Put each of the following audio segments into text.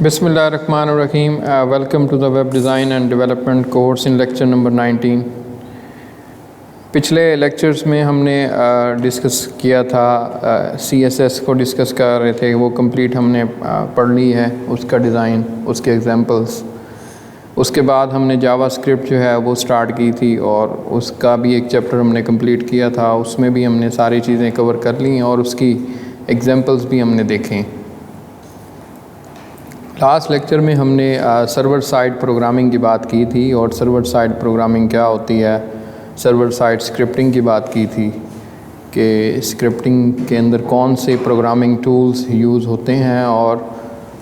Bismillahirrahmanirrahim. Welcome to the Web Design and Development course in lecture number 19. पिछले lectures में हमने discuss किया था CSS को डिस्कस कर रहे थे, वो कंप्लीट हमने पढ़ ली है, उसका डिज़ाइन, उसके एग्जांपल्स। उसके बाद हमने जावास्क्रिप्ट जो है वो स्टार्ट की थी और उसका भी एक चैप्टर हमने कंप्लीट किया था, उसमें भी हमने सारी चीज़ें कवर कर ली और उसकी एग्जांपल्स भी हमने देखें। लास्ट लेक्चर में हमने सर्वर साइड प्रोग्रामिंग की बात की थी और सर्वर साइड प्रोग्रामिंग क्या होती है, सर्वर साइड स्क्रिप्टिंग की बात की थी कि स्क्रिप्टिंग के अंदर कौन से प्रोग्रामिंग टूल्स यूज़ होते हैं और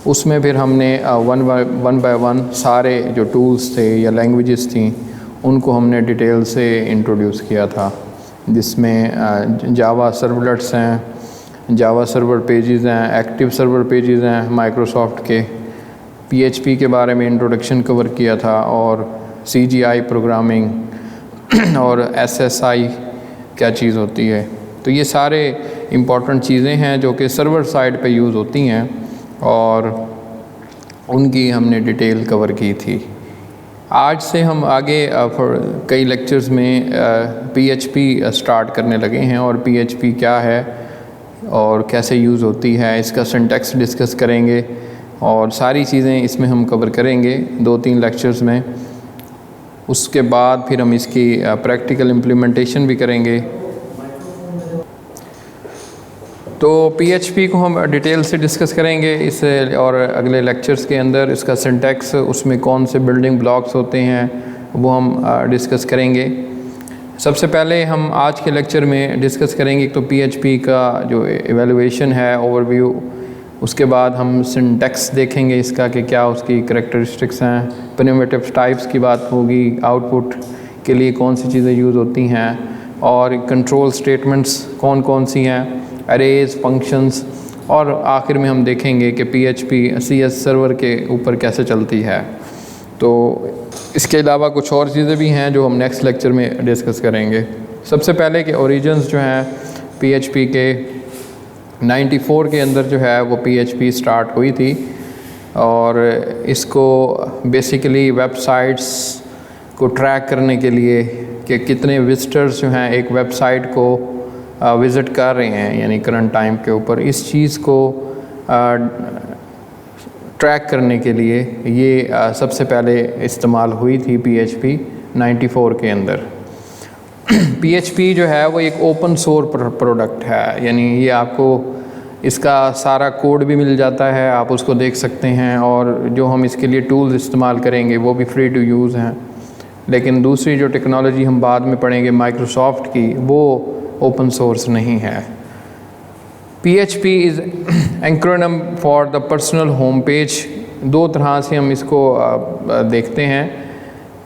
उसमें फिर हमने वन बाय वन सारे जो टूल्स थे या लैंग्वेजेस थी उनको हमने डिटेल से इंट्रोड्यूस किया था, जिसमें जावा सर्वलेट्स हैं, जावा सर्वर पेजेस हैं, एक्टिव सर्वर पेजेस हैं माइक्रोसॉफ्ट के, PHP के बारे में इंट्रोडक्शन कवर किया था और CGI प्रोग्रामिंग और SSI क्या चीज़ होती है। तो ये सारे इम्पॉर्टेंट चीज़ें हैं जो कि सर्वर साइड पे यूज़ होती हैं और उनकी हमने डिटेल कवर की थी। आज से हम आगे कई लेक्चर्स में PHP स्टार्ट करने लगे हैं और PHP क्या है और कैसे यूज़ होती है, इसका सिंटैक्स डिस्कस करेंगे और सारी चीज़ें इसमें हम कवर करेंगे 2-3 लेक्चर्स में। उसके बाद फिर हम इसकी प्रैक्टिकल इम्प्लीमेंटेशन भी करेंगे। तो PHP को हम डिटेल से डिस्कस करेंगे इस और अगले लेक्चर्स के अंदर। इसका सिंटैक्स, उसमें कौन से बिल्डिंग ब्लॉक्स होते हैं वो हम डिस्कस करेंगे। सबसे पहले हम आज के लेक्चर में डिस्कस करेंगे तो PHP का जो एवेल्यूएशन है, ओवरव्यू। उसके बाद हम सिंटैक्स देखेंगे इसका कि क्या उसकी करैक्टरिस्टिक्स हैं, प्रिमिटिव टाइप्स की बात होगी, आउटपुट के लिए कौन सी चीज़ें यूज़ होती हैं और कंट्रोल स्टेटमेंट्स कौन कौन सी हैं, अरेज, फंक्शंस, और आखिर में हम देखेंगे कि PHP CS सर्वर के ऊपर कैसे चलती है। तो इसके अलावा कुछ और चीज़ें भी हैं जो हम नेक्स्ट लेक्चर में डिस्कस करेंगे। सबसे पहले कि ओरिजिन्स जो हैं PHP के 94 के अंदर जो है वो PHP स्टार्ट हुई थी और इसको बेसिकली वेबसाइट्स को ट्रैक करने के लिए कि कितने विजिटर्स जो हैं एक वेबसाइट को विज़िट कर रहे हैं, यानी करंट टाइम के ऊपर, इस चीज़ को ट्रैक करने के लिए ये सबसे पहले इस्तेमाल हुई थी PHP 94 के अंदर। PHP जो है वो एक ओपन सोर्स प्रोडक्ट है, यानी ये आपको इसका सारा कोड भी मिल जाता है, आप उसको देख सकते हैं और जो हम इसके लिए टूल्स इस्तेमाल करेंगे वो भी फ्री टू यूज़ हैं। लेकिन दूसरी जो टेक्नोलॉजी हम बाद में पढ़ेंगे माइक्रोसॉफ्ट की, वो ओपन सोर्स नहीं है। PHP is acronym for the personal home page. दो तरह से हम इसको देखते हैं,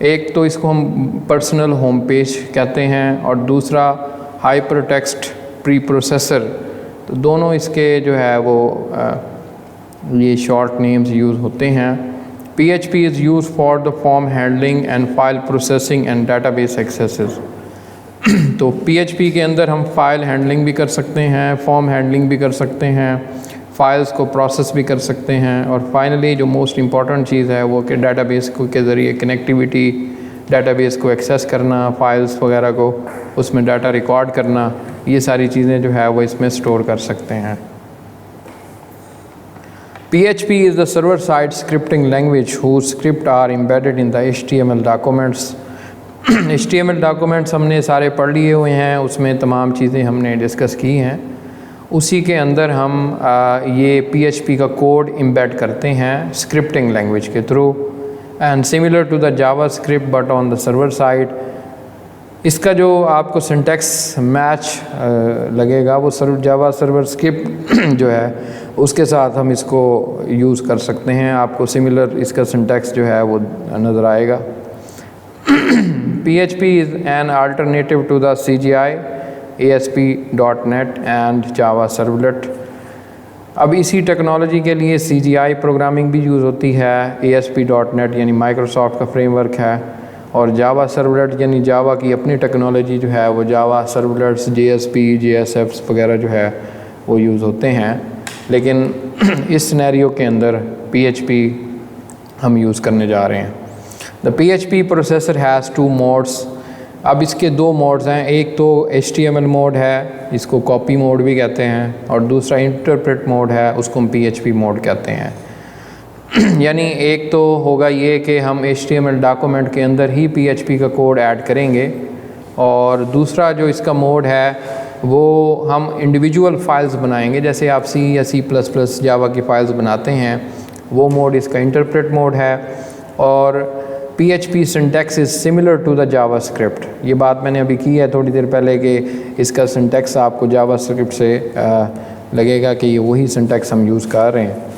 एक तो इसको हम पर्सनल होम पेज कहते हैं और दूसरा हाइपर टेक्स्ट प्री प्रोसेसर। तो दोनों इसके जो है वो ये शॉर्ट नेम्स यूज़ होते हैं। PHP is use for the form handling and file processing and database axes. तो PHP के अंदर हम फाइल हैंडलिंग भी कर सकते हैं, फॉर्म हैंडलिंग भी कर सकते हैं, फाइल्स को प्रोसेस भी कर सकते हैं और फाइनली जो मोस्ट इम्पॉर्टेंट चीज़ है वो कि डाटाबेस के ज़रिए कनेक्टिविटी, डाटाबेस को एक्सेस करना, फाइल्स वगैरह को उसमें डाटा रिकॉर्ड करना, ये सारी चीज़ें जो है वो इसमें स्टोर कर सकते हैं। PHP is the server-side scripting language whose script are embedded in the HTML documents. HTML documents हमने सारे पढ़ लिए हुए हैं, उसमें तमाम चीज़ें हमने डिस्कस की हैं। उसी के अंदर हम ये PHP का कोड एम्बेड करते हैं स्क्रिप्टिंग लैंग्वेज के through, and similar to the JavaScript but on the server side. इसका जो आपको सिंटैक्स मैच लगेगा वो जावा सर्वर स्क्रिप्ट जो है उसके साथ हम इसको यूज़ कर सकते हैं, आपको सिमिलर इसका सिंटैक्स जो है वो नज़र आएगा। PHP is an alternative to the CGI, ASP.NET and Java Servlet। अब इसी टेक्नोलॉजी के लिए CGI प्रोग्रामिंग भी यूज़ होती है, ASP.NET यानी माइक्रोसॉफ्ट का फ्रेमवर्क है, और जावा सर्वलेट यानी जावा की अपनी टेक्नोलॉजी जो है वो जावा सर्वलेट्स, JSP, JSFs वगैरह जो है वो यूज़ होते हैं। लेकिन इस सिनेरियो के अंदर PHP हम यूज़ करने जा रहे हैं। The PHP processor has 2 modes. अब इसके 2 मोड्स हैं, एक तो HTML मोड है, इसको कॉपी मोड भी कहते हैं, और दूसरा इंटरप्रेट मोड है, उसको हम PHP मोड कहते हैं। यानी एक तो होगा ये कि हम HTML डॉक्यूमेंट के अंदर ही PHP का कोड ऐड करेंगे, और दूसरा जो इसका मोड है वो हम इंडिविजुअल फाइल्स बनाएंगे, जैसे आप C या C++ जावा की फाइल्स बनाते हैं, वो मोड इसका इंटरप्रेट मोड है। और PHP syntax is similar to the JavaScript. ये बात मैंने अभी की है थोड़ी देर पहले कि इसका सिंटैक्स आपको जावास्क्रिप्ट से लगेगा कि ये वही सिंटैक्स हम यूज़ कर रहे हैं।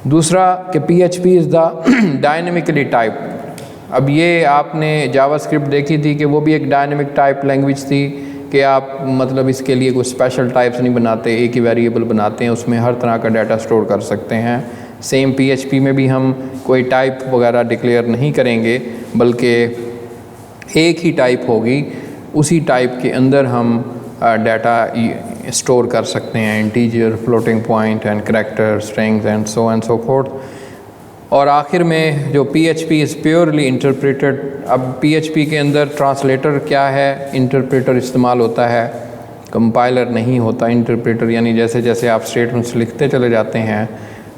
दूसरा कि PHP is the dynamically type. अब ये आपने जावास्क्रिप्ट देखी थी कि वो भी एक डायनेमिक टाइप लैंग्वेज थी कि आप मतलब इसके लिए कोई स्पेशल टाइप्स नहीं बनाते, एक ही वेरिएबल बनाते हैं, उसमें हर तरह का डाटा स्टोर कर सकते हैं। सेम PHP में भी हम कोई टाइप वगैरह डिक्लेयर नहीं करेंगे, बल्कि एक ही टाइप होगी, उसी टाइप के अंदर हम डाटा स्टोर कर सकते हैं, integer, floating point and character, strings and so fourth. और आखिर में जो PHP इज़ प्योरली इंटरप्रेटेड। अब PHP के अंदर ट्रांसलेटर क्या है, इंटरप्रेटर इस्तेमाल होता है, कंपाइलर नहीं होता। इंटरप्रेटर यानी जैसे जैसे आप स्टेटमेंट्स लिखते चले जाते हैं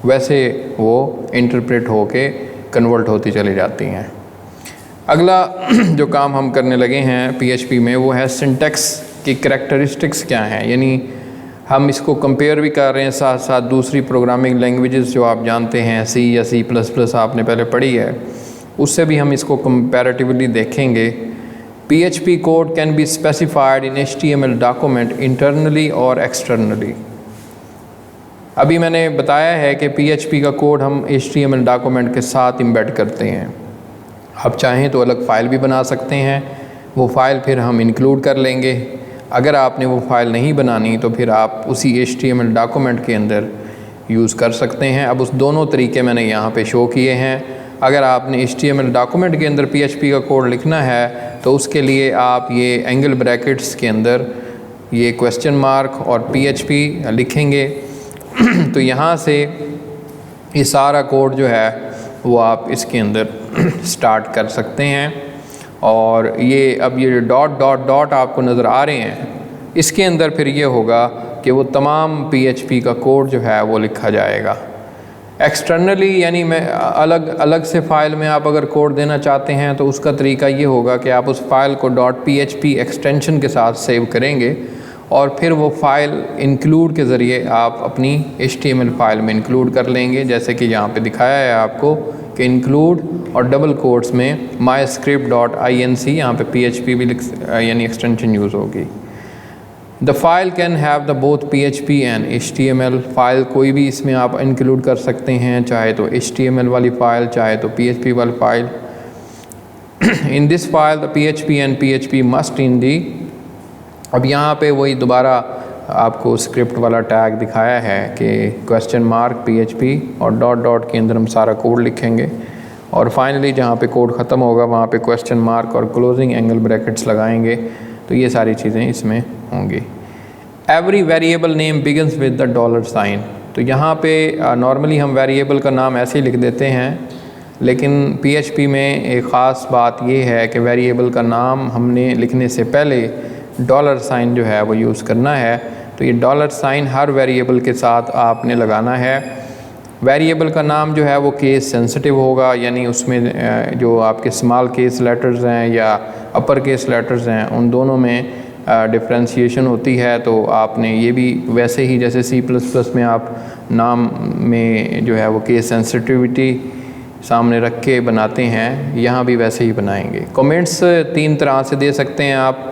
वैसे वो इंटरप्रेट होके कन्वर्ट होती चली जाती हैं। अगला जो काम हम करने लगे हैं PHP में वो है सिंटैक्स की करैक्टरिस्टिक्स क्या हैं, यानी हम इसको कंपेयर भी कर रहे हैं साथ साथ दूसरी प्रोग्रामिंग लैंग्वेजेस जो आप जानते हैं, C या C++ आपने पहले पढ़ी है, उससे भी हम इसको कंपैरेटिवली देखेंगे। PHP code can be specified in HTML document internally और एक्सटर्नली। अभी मैंने बताया है कि PHP का कोड हम HTML डॉक्यूमेंट के साथ इम्बेड करते हैं। आप चाहें तो अलग फ़ाइल भी बना सकते हैं, वो फ़ाइल फिर हम इंक्लूड कर लेंगे। अगर आपने वो फ़ाइल नहीं बनानी तो फिर आप उसी HTML डॉक्यूमेंट के अंदर यूज़ कर सकते हैं। अब उस दोनों तरीके मैंने यहाँ पे शो किए हैं। अगर आपने HTML डॉक्यूमेंट के अंदर PHP का कोड लिखना है तो उसके लिए आप ये एंगल ब्रैकेट्स के अंदर ये क्वेश्चन मार्क और PHP लिखेंगे। तो यहाँ से ये सारा कोड जो है वो आप इसके अंदर स्टार्ट कर सकते हैं। और ये अब ये डॉट डॉट डॉट आपको नज़र आ रहे हैं, इसके अंदर फिर ये होगा कि वो तमाम PHP का कोड जो है वो लिखा जाएगा। एक्सटर्नली यानी मैं अलग अलग से फ़ाइल में आप अगर कोड देना चाहते हैं तो उसका तरीका ये होगा कि आप उस फाइल को .php एक्सटेंशन के साथ सेव करेंगे और फिर वो फ़ाइल इंक्लूड के ज़रिए आप अपनी HTML फ़ाइल में इंक्लूड कर लेंगे, जैसे कि यहाँ पे दिखाया है आपको कि इंक्लूड और डबल कोट्स में myscript.inc, यहाँ पे PHP भी यानी एक्सटेंशन यूज़ होगी। The file can have the both PHP and HTML। File कोई भी इसमें आप इंक्लूड कर सकते हैं, चाहे तो HTML वाली फ़ाइल चाहे तो PHP वाली file. In this file the PHP and PHP must in the. अब यहाँ पे वही दोबारा आपको स्क्रिप्ट वाला टैग दिखाया है कि क्वेश्चन मार्क PHP और डॉट डॉट के अंदर हम सारा कोड लिखेंगे और फाइनली जहाँ पे कोड ख़त्म होगा वहाँ पे क्वेश्चन मार्क और क्लोजिंग एंगल ब्रैकेट्स लगाएंगे। तो ये सारी चीज़ें इसमें होंगी। Every variable name begins with the $। तो यहाँ पे नॉर्मली हम वेरिएबल का नाम ऐसे ही लिख देते हैं, लेकिन PHP में एक ख़ास बात ये है कि वेरिएबल का नाम हमने लिखने से पहले $, जो है वो यूज़ करना है। तो ये $, हर वेरिएबल के साथ आपने लगाना है। वेरिएबल का नाम जो है वो केस सेंसिटिव होगा, यानी उसमें जो आपके स्मॉल केस लेटर्स हैं या अपर केस लेटर्स हैं उन दोनों में डिफ्रेंशिएशन होती है। तो आपने ये भी वैसे ही जैसे C++ में आप नाम में जो है वो केस सेंसिटिविटी सामने रख के बनाते हैं, यहाँ भी वैसे ही बनाएंगे। कमेंट्स 3 तरह से दे सकते हैं आप,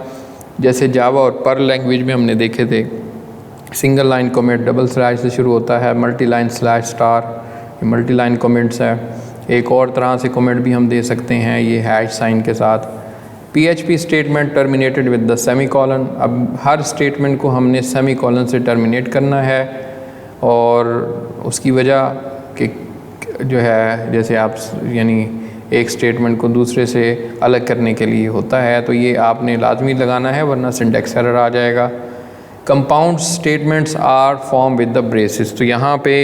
जैसे जावा और पर्ल लैंग्वेज में हमने देखे थे। Single line comment double slash से शुरू होता है, मल्टी लाइन स्लैश स्टार, ये मल्टी लाइन कमेंट्स है। एक और तरह से कमेंट भी हम दे सकते हैं ये हैश साइन के साथ। PHP statement terminated with the semicolon. अब हर स्टेटमेंट को हमने सेमीकोलन से टर्मिनेट करना है और उसकी वजह कि जो है जैसे आप यानी एक स्टेटमेंट को दूसरे से अलग करने के लिए होता है, तो ये आपने लाजमी लगाना है वरना सिंटैक्स एरर आ जाएगा। Compound statements are form with the braces. तो यहाँ पे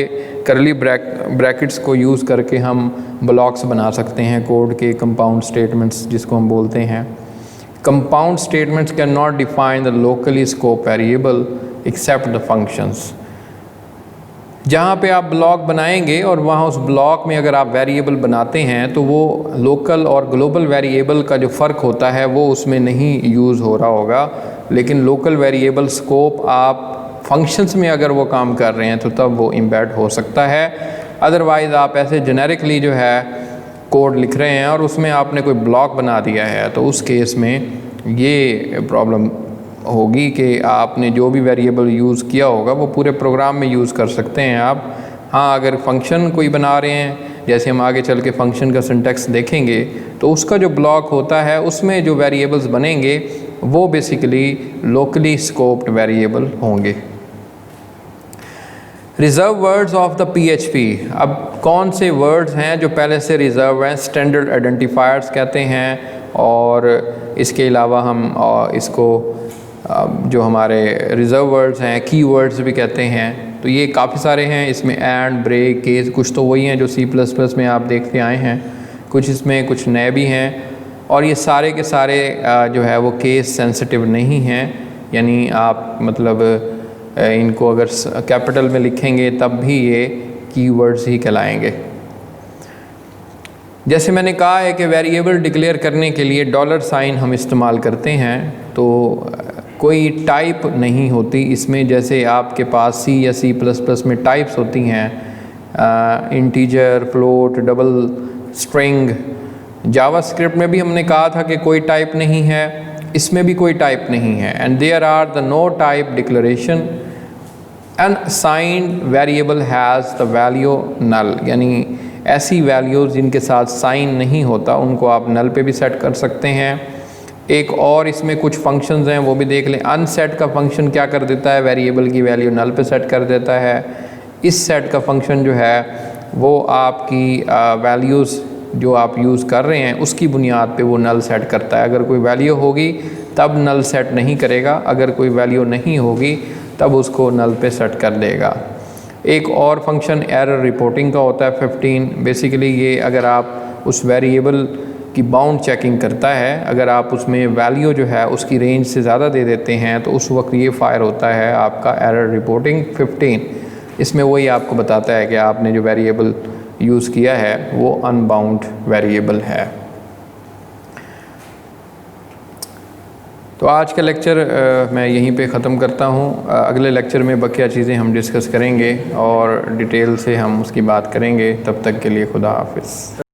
करली ब्रैकेट्स को यूज़ करके हम ब्लॉक्स बना सकते हैं कोड के, कंपाउंड स्टेटमेंट्स जिसको हम बोलते हैं। Compound statements can not define the locally scope variable except the functions. जहाँ पे आप ब्लॉक बनाएंगे और वहाँ उस ब्लॉक में अगर आप वेरिएबल बनाते हैं तो वो लोकल और ग्लोबल वेरिएबल का जो फ़र्क होता है वो उसमें नहीं यूज़ हो रहा होगा, लेकिन लोकल वेरिएबल स्कोप आप फंक्शंस में अगर वो काम कर रहे हैं तो तब वो एम्बेड हो सकता है। अदरवाइज़ आप ऐसे जेनेरिकली जो है कोड लिख रहे हैं और उसमें आपने कोई ब्लॉक बना दिया है तो उस केस में ये प्रॉब्लम होगी कि आपने जो भी वेरिएबल यूज़ किया होगा वो पूरे प्रोग्राम में यूज़ कर सकते हैं आप। हाँ, अगर फंक्शन कोई बना रहे हैं, जैसे हम आगे चल के फंक्शन का सिंटैक्स देखेंगे, तो उसका जो ब्लॉक होता है उसमें जो वेरिएबल्स बनेंगे वो बेसिकली लोकली स्कोप्ड वेरिएबल होंगे। Reserve words of the PHP। अब कौन से वर्ड्स हैं जो पहले से रिज़र्व हैं? स्टैंडर्ड आइडेंटिफायर्स कहते हैं, और इसके अलावा हम इसको जो हमारे रिज़र्व वर्ड्स हैं कीवर्ड्स भी कहते हैं। तो ये काफ़ी सारे हैं, इसमें एंड, ब्रेक, केस, कुछ तो वही हैं जो C++ में आप देखते आए हैं, कुछ इसमें कुछ नए भी हैं, और ये सारे के सारे जो है वो केस सेंसिटिव नहीं हैं, यानी आप मतलब इनको अगर कैपिटल में लिखेंगे तब भी ये कीवर्ड्स ही कहलाएंगे। जैसे मैंने कहा है कि वेरिएबल डिक्लेयर करने के लिए $साइन हम इस्तेमाल करते हैं, तो कोई टाइप नहीं होती इसमें। जैसे आपके पास C या C++ में टाइप्स होती हैं, integer, float, double, string. JavaScript में भी हमने कहा था कि कोई टाइप नहीं है, इसमें भी कोई टाइप नहीं है। And there are the no type declaration and signed variable has the value null, यानी ऐसी वैल्यूज़ जिनके साथ साइन नहीं होता उनको आप नल पे भी सेट कर सकते हैं। एक और इसमें कुछ फंक्शंस हैं वो भी देख लें। अनसेट का फंक्शन क्या कर देता है? वेरिएबल की वैल्यू नल पे सेट कर देता है। इस सेट का फंक्शन जो है वो आपकी वैल्यूज़ जो आप यूज़ कर रहे हैं उसकी बुनियाद पे वो नल सेट करता है। अगर कोई वैल्यू होगी तब नल सेट नहीं करेगा, अगर कोई वैल्यू नहीं होगी तब उसको नल पे सेट कर देगा। एक और फंक्शन एरर रिपोर्टिंग का होता है 15। बेसिकली ये अगर आप उस वेरिएबल की बाउंड चेकिंग करता है, अगर आप उसमें वैल्यू जो है उसकी रेंज से ज़्यादा दे देते हैं तो उस वक्त ये फायर होता है आपका एरर रिपोर्टिंग 15। इसमें वही आपको बताता है कि आपने जो वेरिएबल यूज़ किया है वो अनबाउंड वेरिएबल है। तो आज का लेक्चर मैं यहीं पे ख़त्म करता हूँ। अगले लेक्चर में बकिया चीज़ें हम डिस्कस करेंगे और डिटेल से हम उसकी बात करेंगे। तब तक के लिए खुदा हाफिज़।